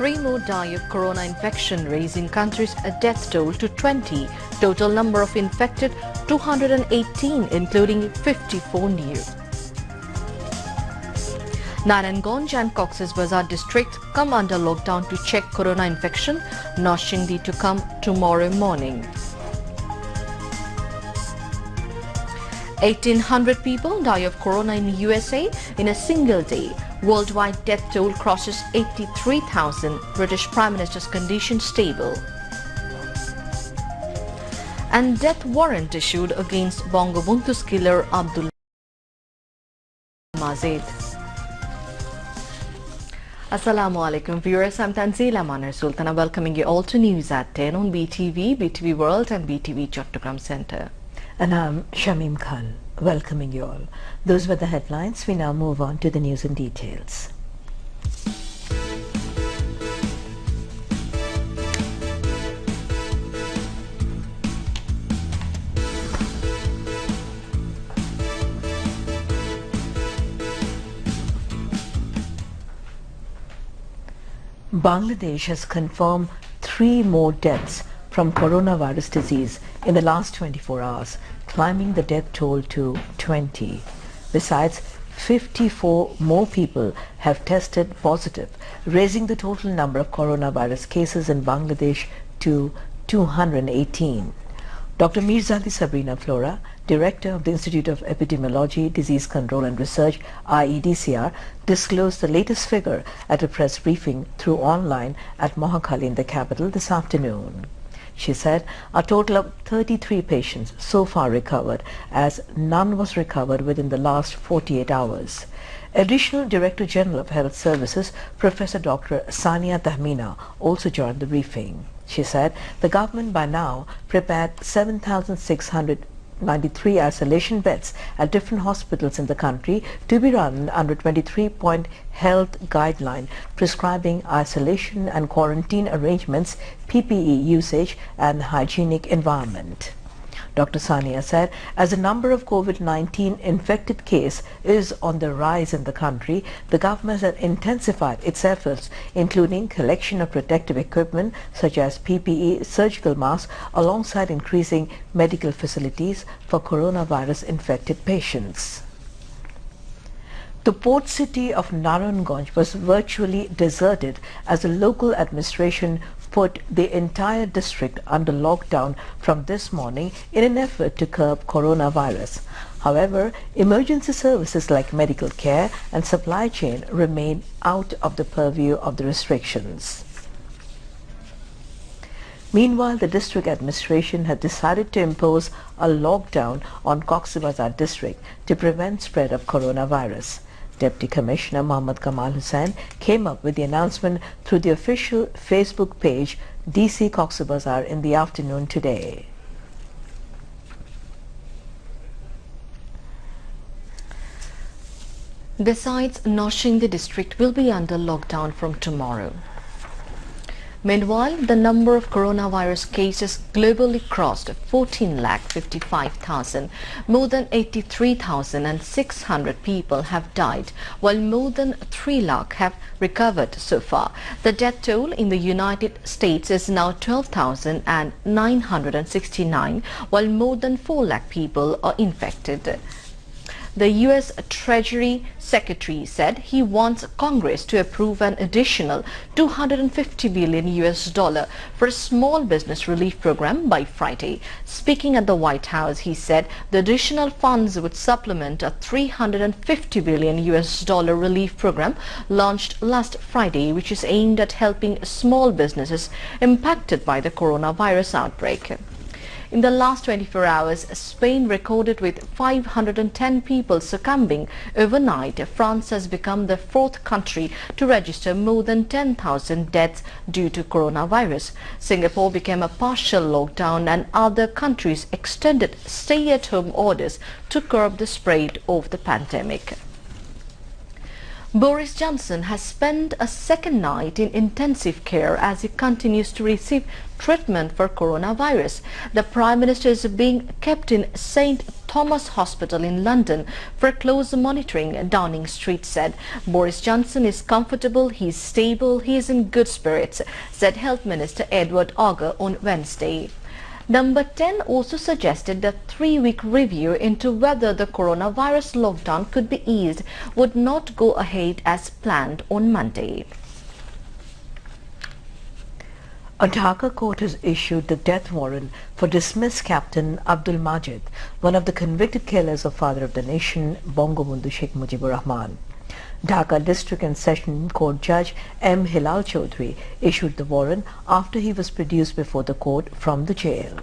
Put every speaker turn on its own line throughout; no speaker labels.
3 more die of corona infection, raising country's death toll to 20. Total number of infected 218, including 54 new. Naranganj and Cox's Bazar district come under lockdown to check corona infection. Noshingdi to come tomorrow morning. 1,800 people die of corona in USA in a single day. Worldwide death toll crosses 83,000. British Prime Minister's condition stable. And death warrant issued against Bangabandhu's killer Abdul Mazid. Assalamu alaikum viewers, I'm Tanzila Manar Sultana welcoming you all to News at 10 on BTV, BTV World and BTV Chattogram Centre.
And I'm Shamim Khan, welcoming you all. Those were the headlines. We now move on to the news in details. Bangladesh has confirmed 3 more deaths from coronavirus disease in the last 24 hours, climbing the death toll to 20. Besides, 54 more people have tested positive, raising the total number of coronavirus cases in Bangladesh to 218. Dr. Mirzali Sabrina Flora, Director of the Institute of Epidemiology, Disease Control and Research, IEDCR, disclosed the latest figure at a press briefing through online at Mohakhali in the capital this afternoon. She said a total of 33 patients so far recovered, as none was recovered within the last 48 hours. Additional Director General of Health Services, Professor Dr. Sania Tahmina, also joined the briefing. She said the government by now prepared 7,693 isolation beds at different hospitals in the country to be run under 23-point health guideline prescribing isolation and quarantine arrangements, PPE usage and hygienic environment. Dr. Sania said as the number of COVID-19 infected case is on the rise in the country, the government has intensified its efforts, including collection of protective equipment such as PPE, surgical masks, alongside increasing medical facilities for coronavirus infected patients. The port city of Naranganj was virtually deserted as the local administration put the entire district under lockdown from this morning in an effort to curb coronavirus. However, emergency services like medical care and supply chain remain out of the purview of the restrictions. Meanwhile, the district administration had decided to impose a lockdown on Cox's Bazar district to prevent spread of coronavirus. Deputy Commissioner Mohammad Kamal Hussain came up with the announcement through the official Facebook page DC Cox's Bazar in the afternoon today.
Besides, Noshingdi district will be under lockdown from tomorrow. Meanwhile, the number of coronavirus cases globally crossed 14,55,000. More than 83,600 people have died, while more than 3 lakh have recovered so far. The death toll in the United States is now 12,969, while more than 4 lakh people are infected. The U.S. Treasury Secretary said he wants Congress to approve an additional $250 billion for a small business relief program by Friday. Speaking at the White House, he said the additional funds would supplement a $350 billion relief program launched last Friday, which is aimed at helping small businesses impacted by the coronavirus outbreak. In the last 24 hours, Spain recorded with 510 people succumbing overnight. France has become the 4th country to register more than 10,000 deaths due to coronavirus. Singapore became a partial lockdown and other countries extended stay-at-home orders to curb the spread of the pandemic. Boris Johnson has spent a second night in intensive care as he continues to receive treatment for coronavirus. The Prime Minister is being kept in St. Thomas Hospital in London for close monitoring, Downing Street said. Boris Johnson is comfortable, he is stable, he is in good spirits, said Health Minister Edward Auger on Wednesday. Number 10 also suggested that 3-week review into whether the coronavirus lockdown could be eased would not go ahead as planned on Monday.
A Dhaka court has issued the death warrant for dismissed Captain Abdul Majid, one of the convicted killers of Father of the Nation, Bangabandhu Sheikh Mujibur Rahman. Dhaka District and Session Court Judge M. Hilal Chaudhry issued the warrant after he was produced before the court from the jail.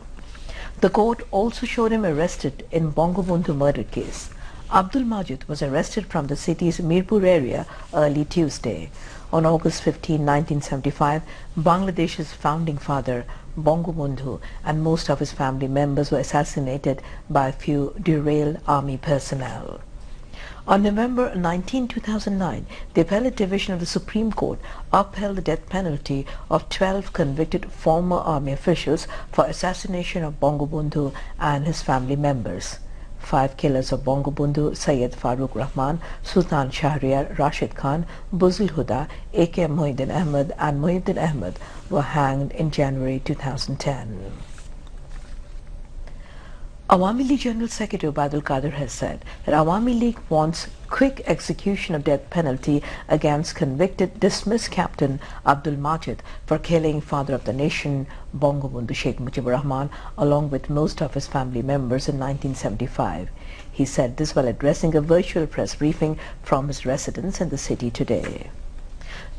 The court also showed him arrested in Bangabandhu murder case. Abdul Majid was arrested from the city's Mirpur area early Tuesday. On August 15, 1975, Bangladesh's founding father, Bangabandhu, and most of his family members were assassinated by a few derailed army personnel. On November 19, 2009, the Appellate Division of the Supreme Court upheld the death penalty of 12 convicted former army officials for assassination of Bangabandhu and his family members. 5 killers of Bangabandhu, Syed Farooq Rahman, Sultan Shahriar, Rashid Khan, Buzul Huda, A.K. Mohiuddin Ahmed and Mohiuddin Ahmed were hanged in January 2010. Awami League General Secretary Ubaidul Qadir has said that Awami League wants quick execution of death penalty against convicted dismissed Captain Abdul Majid for killing Father of the Nation, Bangabandhu Sheikh Mujibur Rahman, along with most of his family members in 1975. He said this while addressing a virtual press briefing from his residence in the city today.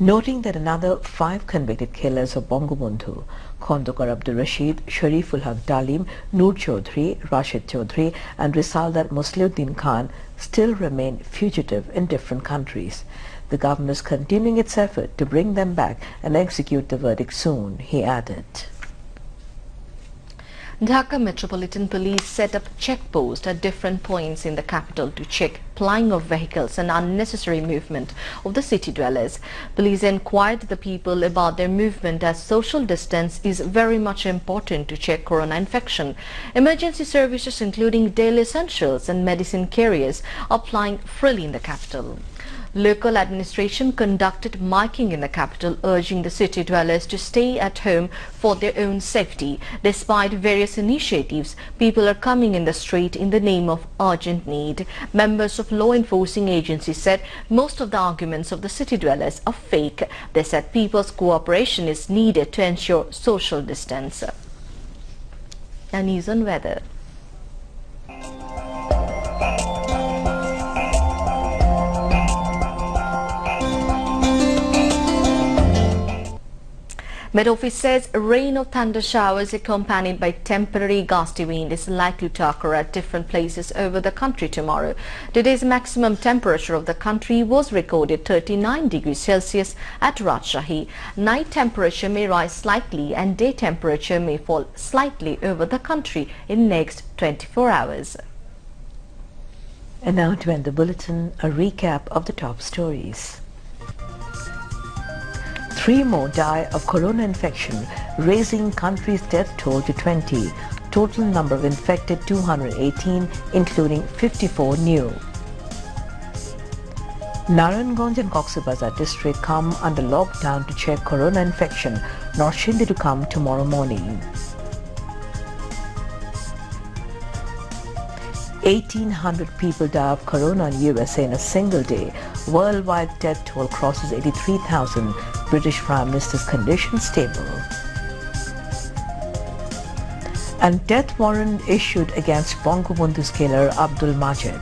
Noting that another 5 convicted killers of Bangabandhu, Khondokar Abdul Rashid, Shariful Haq Dalim, Noor Chaudhry, Rashid Chaudhry and Risaldar Musliuddin Khan still remain fugitive in different countries. The government is continuing its effort to bring them back and execute the verdict soon, he added.
Dhaka Metropolitan Police set up checkposts at different points in the capital to check plying of vehicles and unnecessary movement of the city dwellers. Police inquired the people about their movement as social distance is very much important to check corona infection. Emergency services including daily essentials and medicine carriers are plying freely in the capital. Local administration conducted miking in the capital urging the city dwellers to stay at home for their own safety. Despite various initiatives, people are coming in the street in the name of urgent need. Members of law enforcing agencies said most of the arguments of the city dwellers are fake. They said people's cooperation is needed to ensure social distance. Now news on weather. Met Office says rain or thunder showers accompanied by temporary gusty wind is likely to occur at different places over the country tomorrow. Today's maximum temperature of the country was recorded 39 degrees Celsius at Rajshahi. Night temperature may rise slightly and day temperature may fall slightly over the country in next 24 hours.
And now to end the bulletin, a recap of the top stories. 3 more die of corona infection, raising country's death toll to 20. Total number of infected 218, including 54 new. Narayanganj and Cox's Bazar district come under lockdown to check corona infection. North to come tomorrow morning. 1,800 people die of corona in USA in a single day. Worldwide death toll crosses 83,000. British Prime Minister's condition stable. And death warrant issued against Bangabandhu's killer Abdul Majid.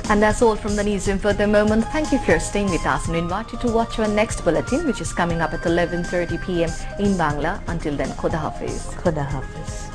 And that's all from the newsroom for the moment. Thank you for staying with us and we invite you to watch our next bulletin, which is coming up at 11:30 p.m. in Bangla. Until then, Khuda Hafiz.
Khuda Hafiz.